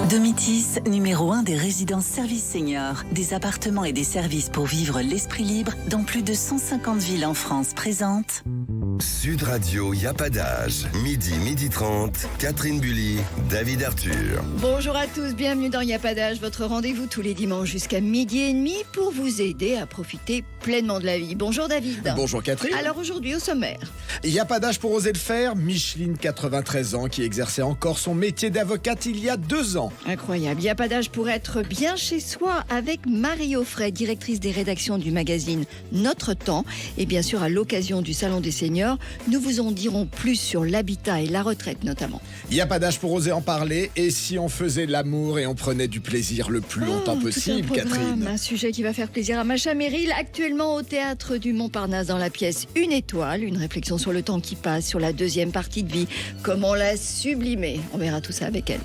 Domitis, numéro 1 des résidences services seniors, des appartements et des services pour vivre l'esprit libre dans plus de 150 villes en France présente. Sud Radio, y a pas d'âge. Midi 30, Catherine Bully, David Arthur. Bonjour à tous, bienvenue dans Y a pas d'âge, votre rendez-vous tous les dimanches jusqu'à 12h30 pour vous aider à profiter pleinement de la vie. Bonjour David. Bonjour Catherine. Alors aujourd'hui au sommaire. Il n'y a pas d'âge pour oser le faire. Micheline, 93 ans, qui exerçait encore son métier d'avocate il y a 2 ans. Incroyable, il n'y a pas d'âge pour être bien chez soi avec Marie Offray, directrice des rédactions du magazine Notre Temps. Et bien sûr, à l'occasion du Salon des Seniors, nous vous en dirons plus sur l'habitat et la retraite notamment. Il n'y a pas d'âge pour oser en parler. Et si on faisait de l'amour et on prenait du plaisir le plus longtemps possible, tout un programme, Catherine? Un sujet qui va faire plaisir à Macha Merrill, actuellement au Théâtre du Montparnasse dans la pièce Une étoile. Une réflexion sur le temps qui passe, sur la deuxième partie de vie, comment la sublimer. On verra tout ça avec elle.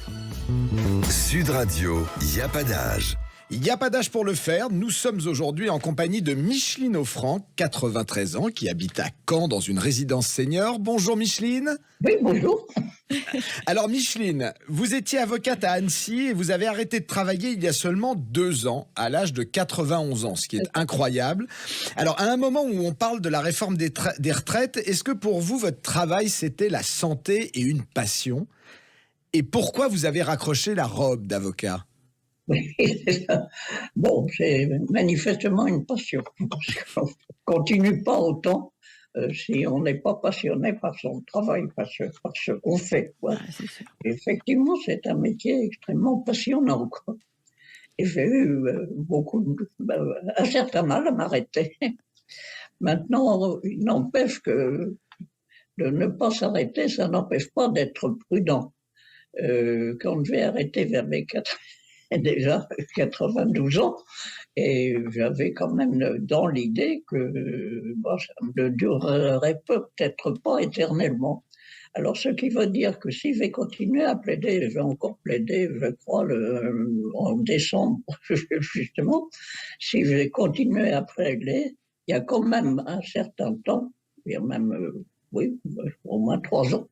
Sud Radio, y a pas d'âge. Il n'y a pas d'âge pour le faire. Nous sommes aujourd'hui en compagnie de Micheline Offray, 93 ans, qui habite à Caen dans une résidence senior. Bonjour Micheline. Oui, bonjour. Alors Micheline, vous étiez avocate à Annecy et vous avez arrêté de travailler il y a seulement 2 ans, à l'âge de 91 ans, ce qui est incroyable. Alors à un moment où on parle de la réforme des retraites, est-ce que pour vous, votre travail, c'était la santé et une passion ? Et pourquoi vous avez raccroché la robe d'avocat ? Bon, c'est manifestement une passion. On ne continue pas autant si on n'est pas passionné par son travail, par ce qu'on fait, quoi. Effectivement, c'est un métier extrêmement passionnant, quoi. Et j'ai eu un certain mal à m'arrêter. Maintenant, il n'empêche que de ne pas s'arrêter, ça n'empêche pas d'être prudent. Quand j'ai arrêté vers mes déjà 92 ans, et j'avais quand même dans l'idée que ça ne durerait peut-être pas éternellement. Alors, ce qui veut dire que si je vais continuer à plaider, je vais encore plaider, je crois, en décembre, justement, si je vais continuer à plaider, il y a quand même un certain temps, il y a même, au moins 3 ans,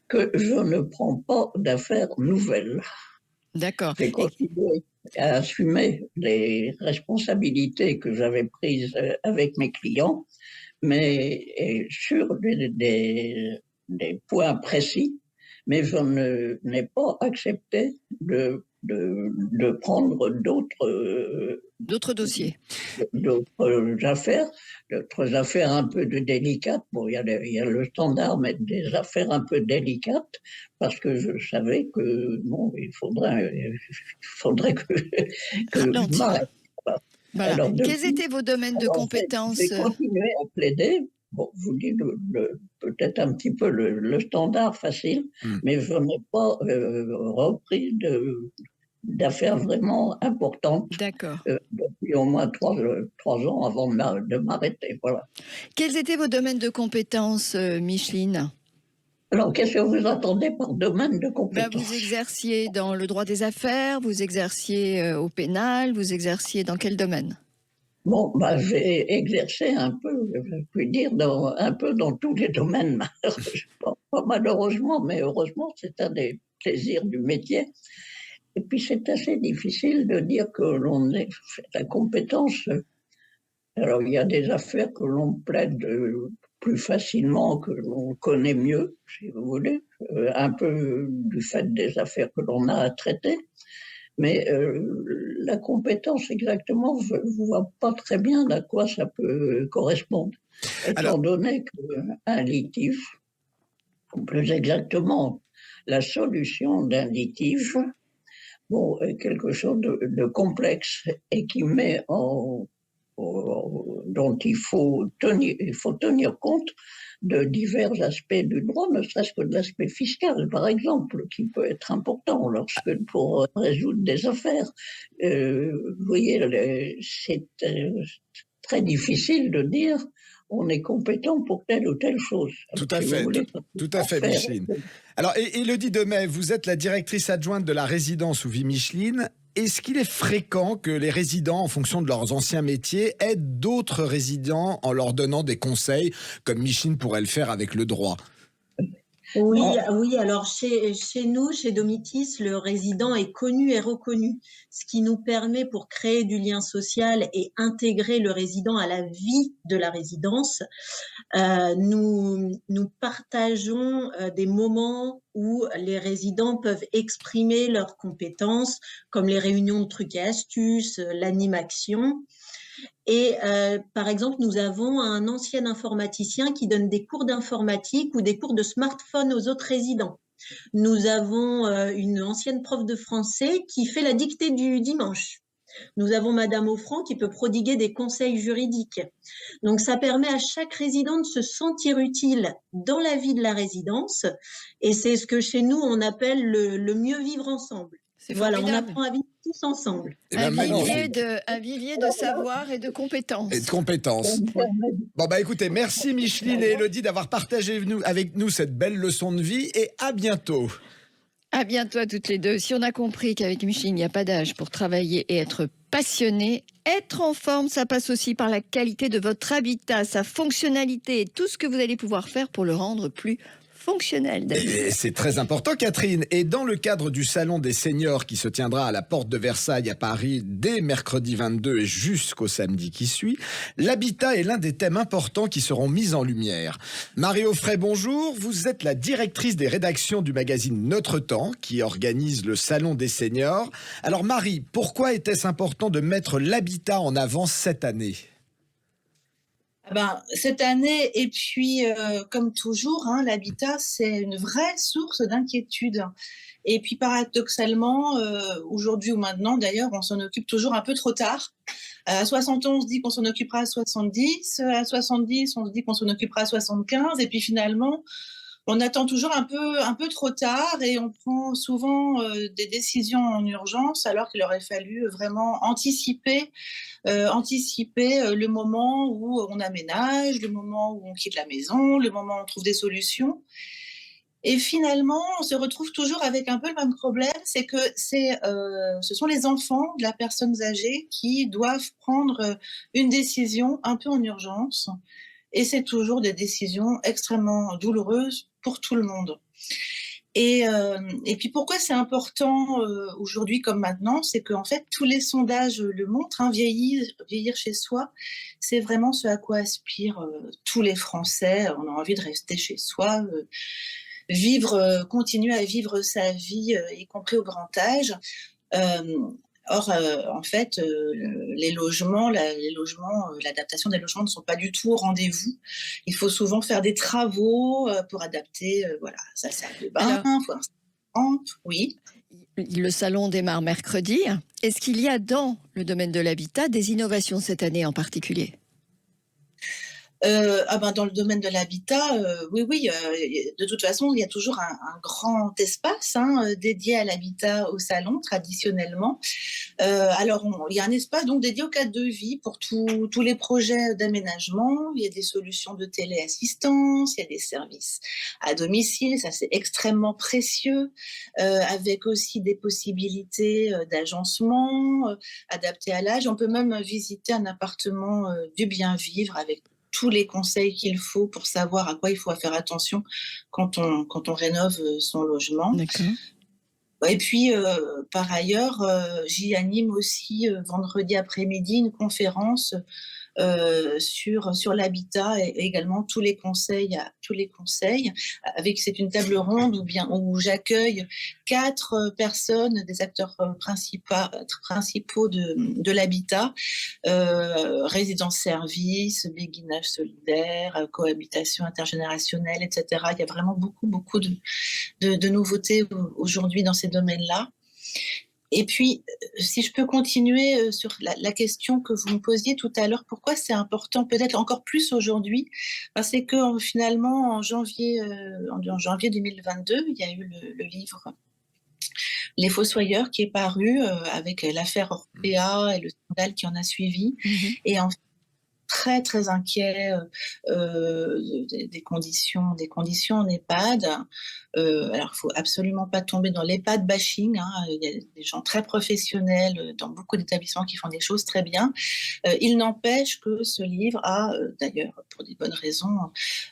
que je ne prends pas d'affaires nouvelles. D'accord. J'ai continué à assumer les responsabilités que j'avais prises avec mes clients, mais sur des points précis, mais je n'ai pas accepté de prendre D'autres dossiers. D'autres affaires un peu délicates. Bon, il y a le standard, mais des affaires un peu délicates, parce que je savais que il faudrait que je m'arrête. Voilà. Alors, quels étaient vos domaines de compétences? J'ai continué à plaider. Bon, je vous dis peut-être un petit peu le standard facile, mais je n'ai pas repris d'affaires vraiment importantes. D'accord. Depuis au moins 3 ans avant de m'arrêter. Voilà. Quels étaient vos domaines de compétences, Micheline ? Alors, qu'est-ce que vous attendez par domaine de compétences ? Vous exerciez dans le droit des affaires, vous exerciez au pénal, vous exerciez dans quel domaine ? Bon, j'ai exercé un peu, je puis dire, un peu dans tous les domaines, pas malheureusement, mais heureusement, c'est un des plaisirs du métier. Et puis, c'est assez difficile de dire que l'on est la compétence. Alors, il y a des affaires que l'on plaide plus facilement, que l'on connaît mieux, si vous voulez, un peu du fait des affaires que l'on a à traiter. Mais la compétence exactement, je ne vois pas très bien à quoi ça peut correspondre. Étant donné qu'un litige, ou plus exactement la solution d'un litige, est quelque chose de complexe et qui met dont il faut tenir compte de divers aspects du droit, ne serait-ce que de l'aspect fiscal, par exemple, qui peut être important pour résoudre des affaires. Vous voyez, c'est très difficile de dire on est compétent pour telle ou telle chose. Tout à fait, Micheline. Alors, Élodie Demey, vous êtes la directrice adjointe de la résidence où vit Micheline. Est-ce qu'il est fréquent que les résidents, en fonction de leurs anciens métiers, aident d'autres résidents en leur donnant des conseils, comme Micheline pourrait le faire avec le droit ? Oui, Non. oui, alors chez nous, chez Domitis, le résident est connu et reconnu, ce qui nous permet, pour créer du lien social et intégrer le résident à la vie de la résidence, nous partageons des moments où les résidents peuvent exprimer leurs compétences, comme les réunions de trucs et astuces, l'animaction. Et par exemple, nous avons un ancien informaticien qui donne des cours d'informatique ou des cours de smartphone aux autres résidents. Nous avons une ancienne prof de français qui fait la dictée du dimanche. Nous avons Madame Offrand qui peut prodiguer des conseils juridiques. Donc, ça permet à chaque résident de se sentir utile dans la vie de la résidence. Et c'est ce que chez nous, on appelle le mieux vivre ensemble. Voilà, on apprend à vivre tous ensemble. Un vivier de savoir et de compétences. Et de compétences. Bon, bah écoutez, merci Micheline et Élodie d'avoir partagé avec nous cette belle leçon de vie et à bientôt. À bientôt à toutes les deux. Si on a compris qu'avec Micheline, il n'y a pas d'âge pour travailler et être passionné, être en forme, ça passe aussi par la qualité de votre habitat, sa fonctionnalité et tout ce que vous allez pouvoir faire pour le rendre plus fonctionnel. Et c'est très important, Catherine. Et dans le cadre du Salon des seniors qui se tiendra à la Porte de Versailles à Paris dès mercredi 22 et jusqu'au samedi qui suit, l'habitat est l'un des thèmes importants qui seront mis en lumière. Marie Offray, bonjour. Vous êtes la directrice des rédactions du magazine Notre Temps qui organise le Salon des seniors. Alors Marie, pourquoi était-ce important de mettre l'habitat en avant cette année ? Cette année, et puis comme toujours, l'habitat, c'est une vraie source d'inquiétude. Et puis paradoxalement, aujourd'hui ou maintenant, d'ailleurs, on s'en occupe toujours un peu trop tard. À 60 ans, on se dit qu'on s'en occupera à 70. À 70, on se dit qu'on s'en occupera à 75. Et puis finalement, on attend toujours un peu trop tard et on prend souvent des décisions en urgence alors qu'il aurait fallu vraiment anticiper le moment où on aménage, le moment où on quitte la maison, le moment où on trouve des solutions. Et finalement, on se retrouve toujours avec un peu le même problème, c'est que ce sont les enfants de la personne âgée qui doivent prendre une décision un peu en urgence. Et c'est toujours des décisions extrêmement douloureuses pour tout le monde. Et puis pourquoi c'est important aujourd'hui comme maintenant, c'est qu'en fait tous les sondages le montrent, vieillir chez soi, c'est vraiment ce à quoi aspirent tous les Français. On a envie de rester chez soi, continuer à vivre sa vie, y compris au grand âge. Or, en fait, l'adaptation des logements ne sont pas du tout au rendez-vous. Il faut souvent faire des travaux pour adapter, sa salle de bain, oui. Le salon démarre mercredi. Est-ce qu'il y a dans le domaine de l'habitat des innovations cette année en particulier ? Dans le domaine de l'habitat, oui. De toute façon, il y a toujours un grand espace dédié à l'habitat au salon, traditionnellement. Il y a un espace donc dédié au cadre de vie pour tous les projets d'aménagement. Il y a des solutions de téléassistance, il y a des services à domicile, ça c'est extrêmement précieux, avec aussi des possibilités d'agencement adaptées à l'âge. On peut même visiter un appartement du bien vivre avec tous les conseils qu'il faut pour savoir à quoi il faut faire attention quand on rénove son logement. D'accord. Et puis, par ailleurs, j'y anime aussi vendredi après-midi une conférence sur l'habitat et également tous les conseils. C'est une table ronde où j'accueille 4 personnes, des acteurs principaux de l'habitat, résidence-service, béguinage solidaire, cohabitation intergénérationnelle, etc. Il y a vraiment beaucoup de nouveautés aujourd'hui dans ces domaines-là. Et puis, si je peux continuer sur la question que vous me posiez tout à l'heure, pourquoi c'est important, peut-être encore plus aujourd'hui, c'est que finalement, en janvier 2022, il y a eu le livre Les Fossoyeurs qui est paru avec l'affaire Orpea et le scandale qui en a suivi. Et en fait, très très inquiet des conditions en EHPAD. Alors il faut absolument pas tomber dans l'EHPAD bashing. Il y a des gens très professionnels dans beaucoup d'établissements qui font des choses très bien. Il n'empêche que ce livre a, d'ailleurs pour des bonnes raisons,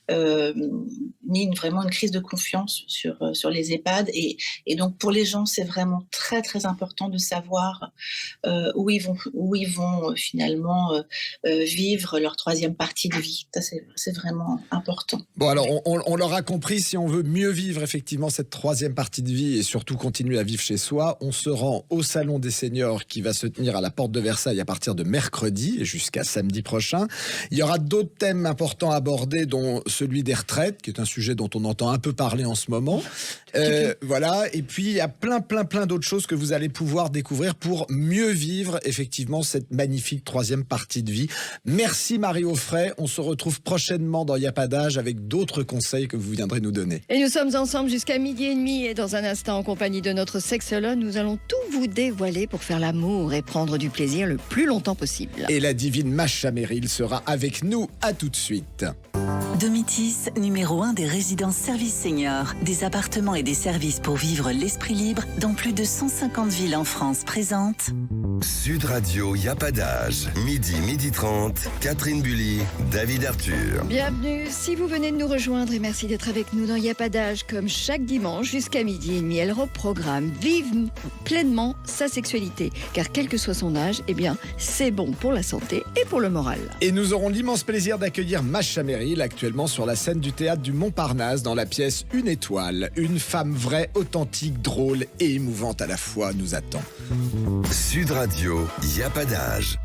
une vraiment une crise de confiance sur les EHPAD. Et donc, pour les gens, c'est vraiment très, très important de savoir où ils vont finalement vivre leur troisième partie de vie. Ça, c'est vraiment important. Bon, alors, on l'aura compris, si on veut mieux vivre effectivement cette troisième partie de vie et surtout continuer à vivre chez soi, on se rend au Salon des Seniors qui va se tenir à la Porte de Versailles à partir de mercredi et jusqu'à samedi prochain. Il y aura d'autres thèmes importants à aborder, dont celui des retraites, qui est un sujet dont on entend un peu parler en ce moment. Voilà. Et puis, il y a plein d'autres choses que vous allez pouvoir découvrir pour mieux vivre effectivement cette magnifique troisième partie de vie. Merci Marie-Aufray. On se retrouve prochainement dans Y'a pas d'âge avec d'autres conseils que vous viendrez nous donner. Et nous sommes ensemble jusqu'à 12h30 et dans un instant en compagnie de notre sexologue, nous allons tout vous dévoiler pour faire l'amour et prendre du plaisir le plus longtemps possible. Et la divine Macha Merrill sera avec nous. À tout de suite. Domitis, numéro 1 des résidences services seniors, des appartements et des services pour vivre l'esprit libre dans plus de 150 villes en France présente. Sud Radio, Y'a pas d'âge. Midi 30, Catherine Bully, David Arthur. Bienvenue si vous venez de nous rejoindre et merci d'être avec nous dans Y'a pas d'âge comme chaque dimanche jusqu'à 12h30. Elle reprogramme vive pleinement sa sexualité car quel que soit son âge, eh bien c'est bon pour la santé et pour le moral. Et nous aurons l'immense plaisir d'accueillir Macha Merrill actuellement sur la scène du théâtre du Montparnasse dans la pièce Une étoile. Une femme vraie, authentique, drôle et émouvante à la fois nous attend. Sud Radio, Y'a pas d'âge.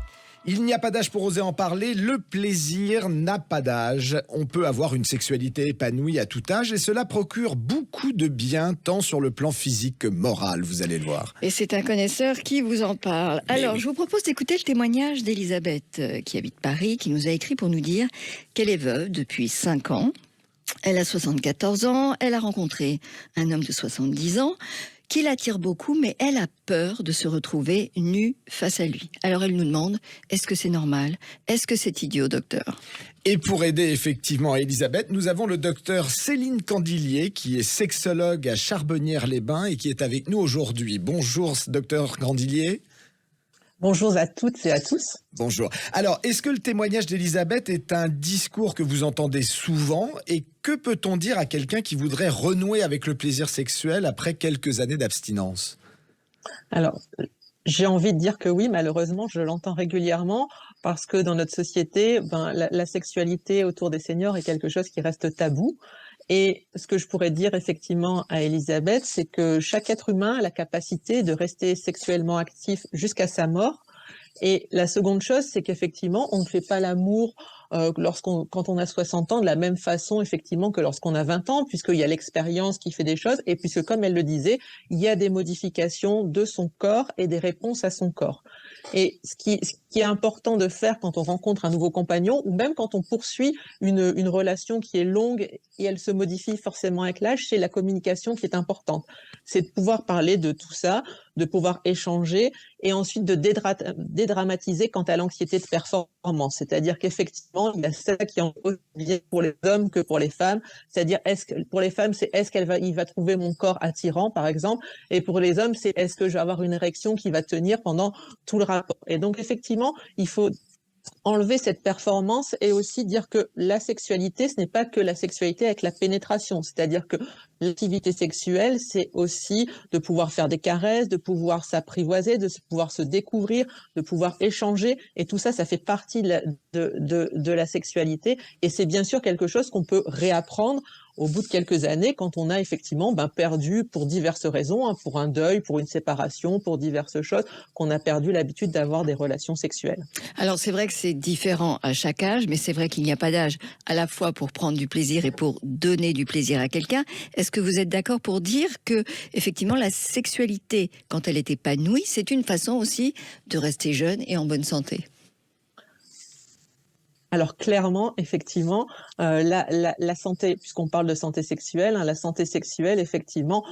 Il n'y a pas d'âge pour oser en parler, le plaisir n'a pas d'âge. On peut avoir une sexualité épanouie à tout âge et cela procure beaucoup de bien tant sur le plan physique que moral, vous allez le voir. Et c'est un connaisseur qui vous en parle. Alors, je vous propose d'écouter le témoignage d'Elisabeth qui habite Paris, qui nous a écrit pour nous dire qu'elle est veuve depuis 5 ans. Elle a 74 ans, elle a rencontré un homme de 70 ans qui l'attire beaucoup, mais elle a peur de se retrouver nue face à lui. Alors elle nous demande, est-ce que c'est normal? Est-ce que c'est idiot, docteur? Et pour aider effectivement Elisabeth, nous avons le docteur Céline Candilier, qui est sexologue à Charbonnières-les-Bains et qui est avec nous aujourd'hui. Bonjour, docteur Candilier. Bonjour à toutes et à tous. Bonjour. Alors, est-ce que le témoignage d'Elisabeth est un discours que vous entendez souvent et que peut-on dire à quelqu'un qui voudrait renouer avec le plaisir sexuel après quelques années d'abstinence? Alors, j'ai envie de dire que oui, malheureusement, je l'entends régulièrement parce que dans notre société, la sexualité autour des seniors est quelque chose qui reste tabou. Et ce que je pourrais dire effectivement à Elisabeth, c'est que chaque être humain a la capacité de rester sexuellement actif jusqu'à sa mort. Et la seconde chose, c'est qu'effectivement, on ne fait pas l'amour quand on a 60 ans de la même façon effectivement que lorsqu'on a 20 ans, puisqu'il y a l'expérience qui fait des choses, et puisque comme elle le disait, il y a des modifications de son corps et des réponses à son corps. Et ce qui est important de faire quand on rencontre un nouveau compagnon, ou même quand on poursuit une relation qui est longue et elle se modifie forcément avec l'âge, c'est la communication qui est importante. C'est de pouvoir parler de tout ça, de pouvoir échanger et ensuite de dédramatiser quant à l'anxiété de performance. C'est-à-dire qu'effectivement, il y a ça qui en cause bien pour les hommes que pour les femmes. C'est-à-dire, pour les femmes, c'est il va trouver mon corps attirant, par exemple. Et pour les hommes, c'est est-ce que je vais avoir une érection qui va tenir pendant tout le rapport. Et donc, effectivement, il faut enlever cette performance et aussi dire que la sexualité, ce n'est pas que la sexualité avec la pénétration. C'est-à-dire que l'activité sexuelle, c'est aussi de pouvoir faire des caresses, de pouvoir s'apprivoiser, de pouvoir se découvrir, de pouvoir échanger. Et tout ça, ça fait partie de la sexualité. Et c'est bien sûr quelque chose qu'on peut réapprendre au bout de quelques années, quand on a effectivement perdu pour diverses raisons, pour un deuil, pour une séparation, pour diverses choses, qu'on a perdu l'habitude d'avoir des relations sexuelles. Alors c'est vrai que c'est différent à chaque âge, mais c'est vrai qu'il n'y a pas d'âge à la fois pour prendre du plaisir et pour donner du plaisir à quelqu'un. Est-ce que vous êtes d'accord pour dire que effectivement la sexualité, quand elle est épanouie, c'est une façon aussi de rester jeune et en bonne santé? Alors clairement, effectivement, la santé, puisqu'on parle de santé sexuelle, la santé sexuelle, effectivement,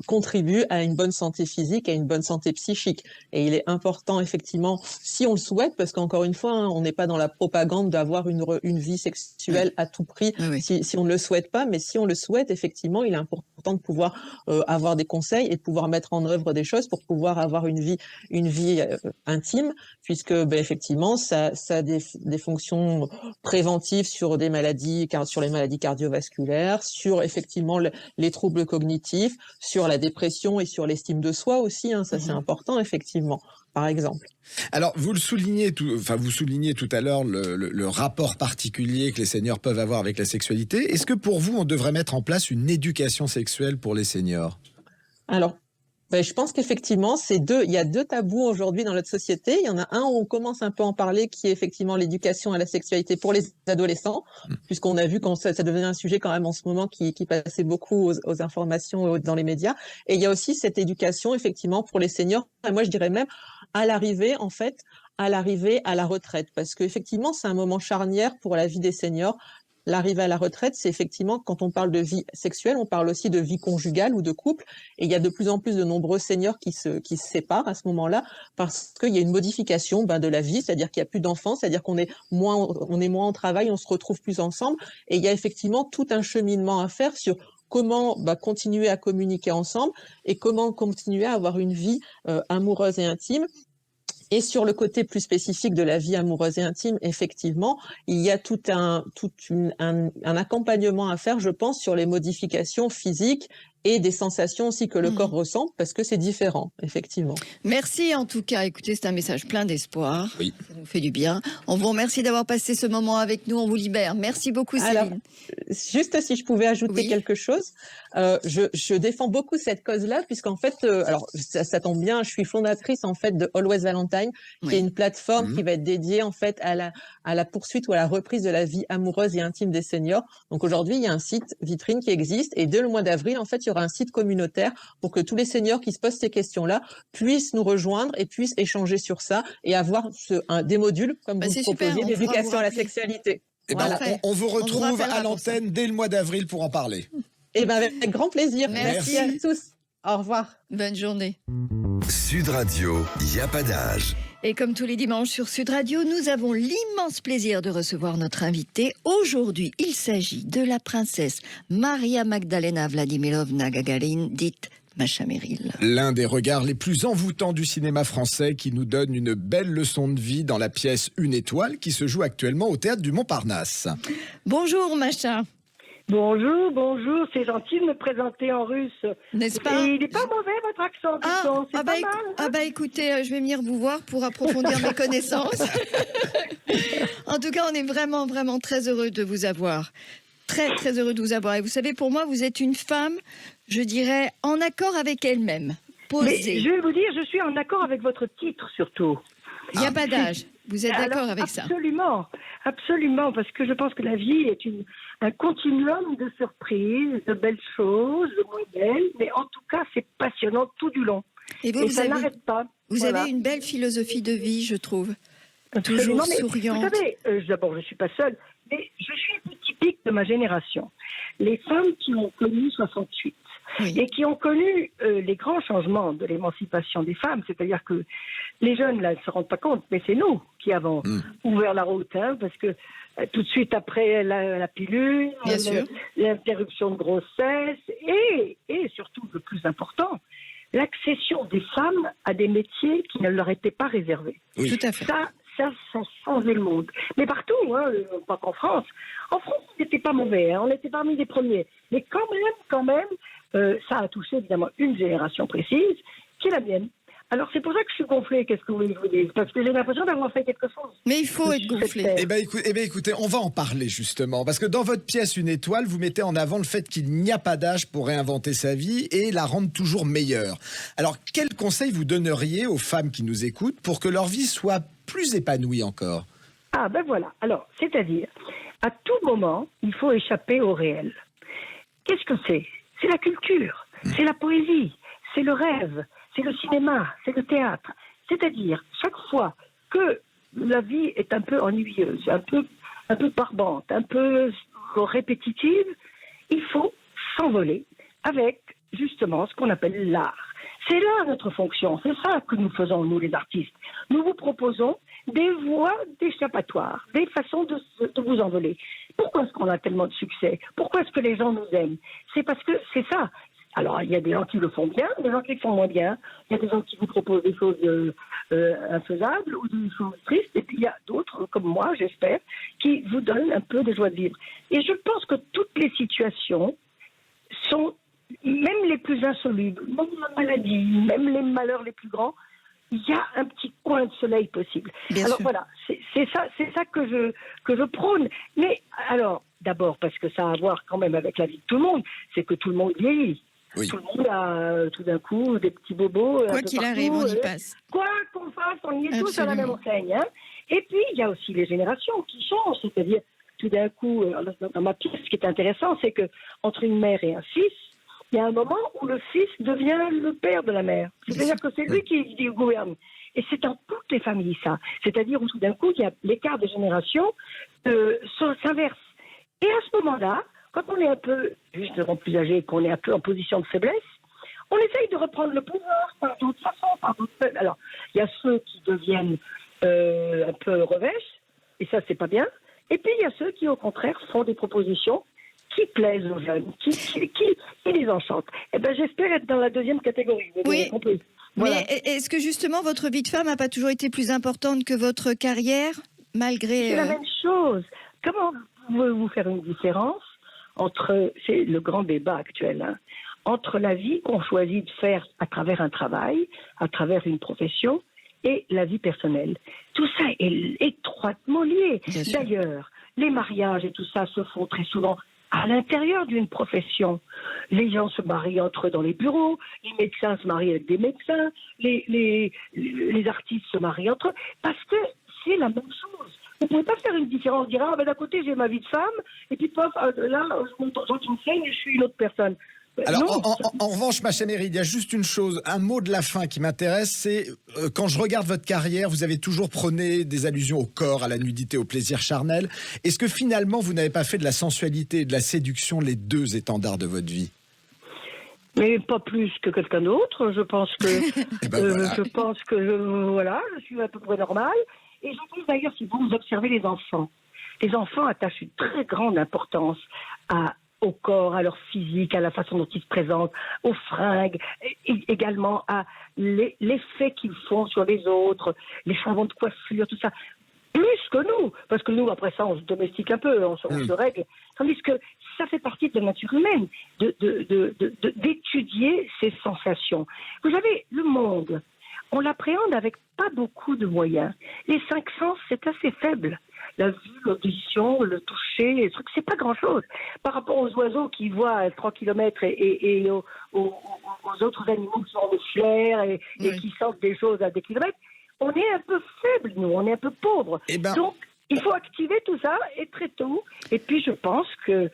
contribue à une bonne santé physique, à une bonne santé psychique. Et il est important, effectivement, si on le souhaite, parce qu'encore une fois, on n'est pas dans la propagande d'avoir une vie sexuelle à tout prix, si on ne le souhaite pas, mais si on le souhaite, effectivement, il est important important de pouvoir avoir des conseils et de pouvoir mettre en œuvre des choses pour pouvoir avoir une vie intime, puisque effectivement, ça a des fonctions préventives sur les maladies cardiovasculaires, sur effectivement les troubles cognitifs, sur la dépression et sur l'estime de soi aussi. Ça, c'est important, effectivement, par exemple. Alors, vous soulignez tout à l'heure le rapport particulier que les seniors peuvent avoir avec la sexualité. Est-ce que pour vous, on devrait mettre en place une éducation sexuelle pour les seniors ? Alors, je pense qu'effectivement, il y a deux tabous aujourd'hui dans notre société. Il y en a un où on commence un peu à en parler, qui est effectivement l'éducation à la sexualité pour les adolescents, puisqu'on a vu quand ça devenait un sujet quand même en ce moment qui passait beaucoup aux informations dans les médias. Et il y a aussi cette éducation effectivement pour les seniors. Et moi, je dirais même à l'arrivée à la retraite, parce qu'effectivement, c'est un moment charnière pour la vie des seniors. L'arrivée à la retraite, c'est effectivement, quand on parle de vie sexuelle, on parle aussi de vie conjugale ou de couple. Et il y a de plus en plus de nombreux seniors qui se séparent à ce moment-là parce qu'il y a une modification de la vie, c'est-à-dire qu'il n'y a plus d'enfants, c'est-à-dire qu'on est moins en travail, on se retrouve plus ensemble. Et il y a effectivement tout un cheminement à faire sur comment continuer à communiquer ensemble et comment continuer à avoir une vie amoureuse et intime. Et sur le côté plus spécifique de la vie amoureuse et intime, effectivement, il y a tout un accompagnement à faire, je pense, sur les modifications physiques et des sensations aussi que le corps ressent, parce que c'est différent, effectivement. Merci en tout cas. Écoutez, c'est un message plein d'espoir. Oui. Ça nous fait du bien. On vous remercie d'avoir passé ce moment avec nous. On vous libère. Merci beaucoup, Céline. Alors, juste si je pouvais ajouter quelque chose, je défends beaucoup cette cause-là, puisqu'en fait, ça tombe bien, je suis fondatrice en fait de Always Valentine, qui est une plateforme qui va être dédiée en fait à la poursuite ou à la reprise de la vie amoureuse et intime des seniors. Donc aujourd'hui, il y a un site vitrine qui existe, et dès le mois d'avril, en fait, il y aura un site communautaire pour que tous les seniors qui se posent ces questions-là puissent nous rejoindre et puissent échanger sur ça et avoir des modules, comme vous le proposiez, d'éducation à la sexualité. Voilà. On vous retrouve à l'antenne dès le mois d'avril pour en parler. Avec grand plaisir. Merci à tous. Au revoir. Bonne journée. Sud Radio, il n'y a pas d'âge. Et comme tous les dimanches sur Sud Radio, nous avons l'immense plaisir de recevoir notre invitée. Aujourd'hui, il s'agit de la princesse Maria Magdalena Vladimirovna Gagarin, dite Masha Merrill. L'un des regards les plus envoûtants du cinéma français, qui nous donne une belle leçon de vie dans la pièce Une étoile, qui se joue actuellement au théâtre du Montparnasse. Bonjour Masha. Bonjour, c'est gentil de me présenter en russe. N'est-ce pas ? Et il n'est pas mauvais votre accent, c'est pas mal. Écoutez, je vais venir vous voir pour approfondir mes connaissances. En tout cas, on est vraiment, vraiment très heureux de vous avoir. Très, très heureux de vous avoir. Et vous savez, pour moi, vous êtes une femme, je dirais, en accord avec elle-même. Posée. Mais je vais vous dire, je suis en accord avec votre titre, surtout. Il n'y a pas d'âge. Vous êtes d'accord avec ça ? Absolument, parce que je pense que la vie est un continuum de surprises, de belles choses, de moins belles, mais en tout cas, c'est passionnant tout du long. Et ça n'arrête pas. Vous avez une belle philosophie de vie, je trouve. Toujours souriante. Vous savez, d'abord, je ne suis pas seule, mais je suis un peu typique de ma génération. Les femmes qui ont connu 68 et qui ont connu les grands changements de l'émancipation des femmes, c'est-à-dire que les jeunes là, ne se rendent pas compte, mais c'est nous qui avons ouvert la route, parce que tout de suite après la pilule, l'interruption de grossesse et surtout le plus important, l'accession des femmes à des métiers qui ne leur étaient pas réservés. Oui. Tout à fait. Ça changeait le monde. Mais partout, pas qu'en France. En France, on n'était pas mauvais, on était parmi les premiers. Mais quand même, ça a touché évidemment une génération précise, qui est la mienne. Alors c'est pour ça que je suis gonflée, qu'est-ce que vous voulez que je vous dise ? Parce que j'ai l'impression d'avoir fait quelque chose. Mais il faut être gonflé. Eh bien écoutez, on va en parler justement, parce que dans votre pièce Une étoile, vous mettez en avant le fait qu'il n'y a pas d'âge pour réinventer sa vie et la rendre toujours meilleure. Alors quel conseil vous donneriez aux femmes qui nous écoutent pour que leur vie soit plus épanouie encore ? Ah ben voilà, alors c'est-à-dire, à tout moment, il faut échapper au réel. Qu'est-ce que c'est ? C'est la culture, c'est la poésie, c'est le rêve. C'est le cinéma, c'est le théâtre. C'est-à-dire, chaque fois que la vie est un peu ennuyeuse, un peu barbante, un peu répétitive, il faut s'envoler avec, justement, ce qu'on appelle l'art. C'est là notre fonction, c'est ça que nous faisons, nous les artistes. Nous vous proposons des voies d'échappatoire, des façons de vous envoler. Pourquoi est-ce qu'on a tellement de succès ? Pourquoi est-ce que les gens nous aiment ? C'est parce que c'est ça, Alors, il y a des gens qui le font bien, des gens qui le font moins bien. Il y a des gens qui vous proposent des choses infaisables ou des choses tristes. Et puis, il y a d'autres, comme moi, j'espère, qui vous donnent un peu de joie de vivre. Et je pense que toutes les situations sont, même les plus insolubles, même la maladie, même les malheurs les plus grands, il y a un petit coin de soleil possible. Bien alors sûr. voilà, c'est ça que je prône. Mais alors, d'abord, parce que ça a à voir quand même avec la vie de tout le monde, c'est que tout le monde vieillit. Oui. Tout le monde a tout d'un coup des petits bobos. Quoi qu'il arrive, on y passe. Quoi qu'on fasse, on y est tous à la même Absolument. enseigne. Hein. Et puis, il y a aussi les générations qui changent. C'est-à-dire, tout d'un coup, dans ma pièce, ce qui est intéressant, c'est que entre une mère et un fils, il y a un moment où le fils devient le père de la mère. C'est-à-dire que c'est lui qui gouverne. Et c'est dans toutes les familles, ça. C'est-à-dire où tout d'un coup, il y a l'écart de génération s'inverse. Et à ce moment-là, quand on est un peu, justement, plus âgé et qu'on est un peu en position de faiblesse, on essaye de reprendre le pouvoir par d'autres façons, par d'autres... Alors, il y a ceux qui deviennent un peu revêches, et ça, c'est pas bien. Et puis, il y a ceux qui, au contraire, font des propositions qui plaisent aux jeunes, qui les enchantent. Eh bien, j'espère être dans la deuxième catégorie. Vous avez compris. Voilà. Mais est-ce que justement votre vie de femme n'a pas toujours été plus importante que votre carrière, malgré... C'est la même chose. Comment pouvez-vous faire une différence entre, c'est le grand débat actuel, hein, entre la vie qu'on choisit de faire à travers un travail, à travers une profession, et la vie personnelle. Tout ça est étroitement lié. D'ailleurs, les mariages et tout ça se font très souvent à l'intérieur d'une profession. Les gens se marient entre eux dans les bureaux, les médecins se marient avec des médecins, les artistes se marient entre eux, parce que c'est la même chose. Vous ne pouvez pas faire une différence, dire ah ben d'un côté j'ai ma vie de femme, et puis pof, là je monte dans une scène et je suis une autre personne. Alors, en revanche, Macha Merrill, il y a juste une chose, un mot de la fin qui m'intéresse, c'est quand je regarde votre carrière, vous avez toujours prôné des allusions au corps, à la nudité, au plaisir charnel. Est-ce que finalement, vous n'avez pas fait de la sensualité et de la séduction les deux étendards de votre vie ? Mais pas plus que quelqu'un d'autre. Je pense que, je suis à peu près normale. Et je pense d'ailleurs, si vous observez les enfants attachent une très grande importance au corps, à leur physique, à la façon dont ils se présentent, aux fringues, et également à l'effet qu'ils font sur les autres, les changements de coiffure, tout ça. Plus que nous, parce que nous, après ça, on se domestique un peu, on se règle. Tandis que ça fait partie de la nature humaine, d'étudier ces sensations. Vous savez, le monde, on l'appréhende avec pas beaucoup de moyens. Les 5 sens, c'est assez faible. La vue, l'audition, le toucher, les trucs, c'est pas grand-chose. Par rapport aux oiseaux qui voient à 3 km et aux autres animaux qui ont le flair et qui sentent des choses à des kilomètres, on est un peu faible, nous, on est un peu pauvre. Donc, il faut activer tout ça, et très tôt. Et puis, je pense que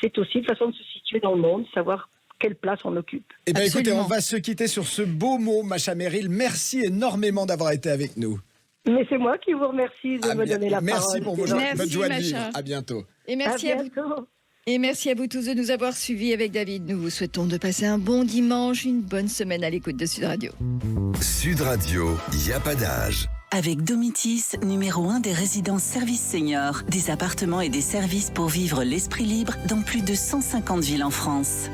c'est aussi une façon de se situer dans le monde, savoir quelle place on occupe. Eh bien, écoutez, on va se quitter sur ce beau mot, Macha Merrill. Merci énormément d'avoir été avec nous. Mais c'est moi qui vous remercie de me donner la parole. Merci pour votre joie de vivre. À bientôt. Et merci à vous. Et merci à vous tous de nous avoir suivis avec David. Nous vous souhaitons de passer un bon dimanche, une bonne semaine à l'écoute de Sud Radio. Sud Radio, y a pas d'âge. Avec Domitis, numéro 1 des résidences services seniors, des appartements et des services pour vivre l'esprit libre dans plus de 150 villes en France.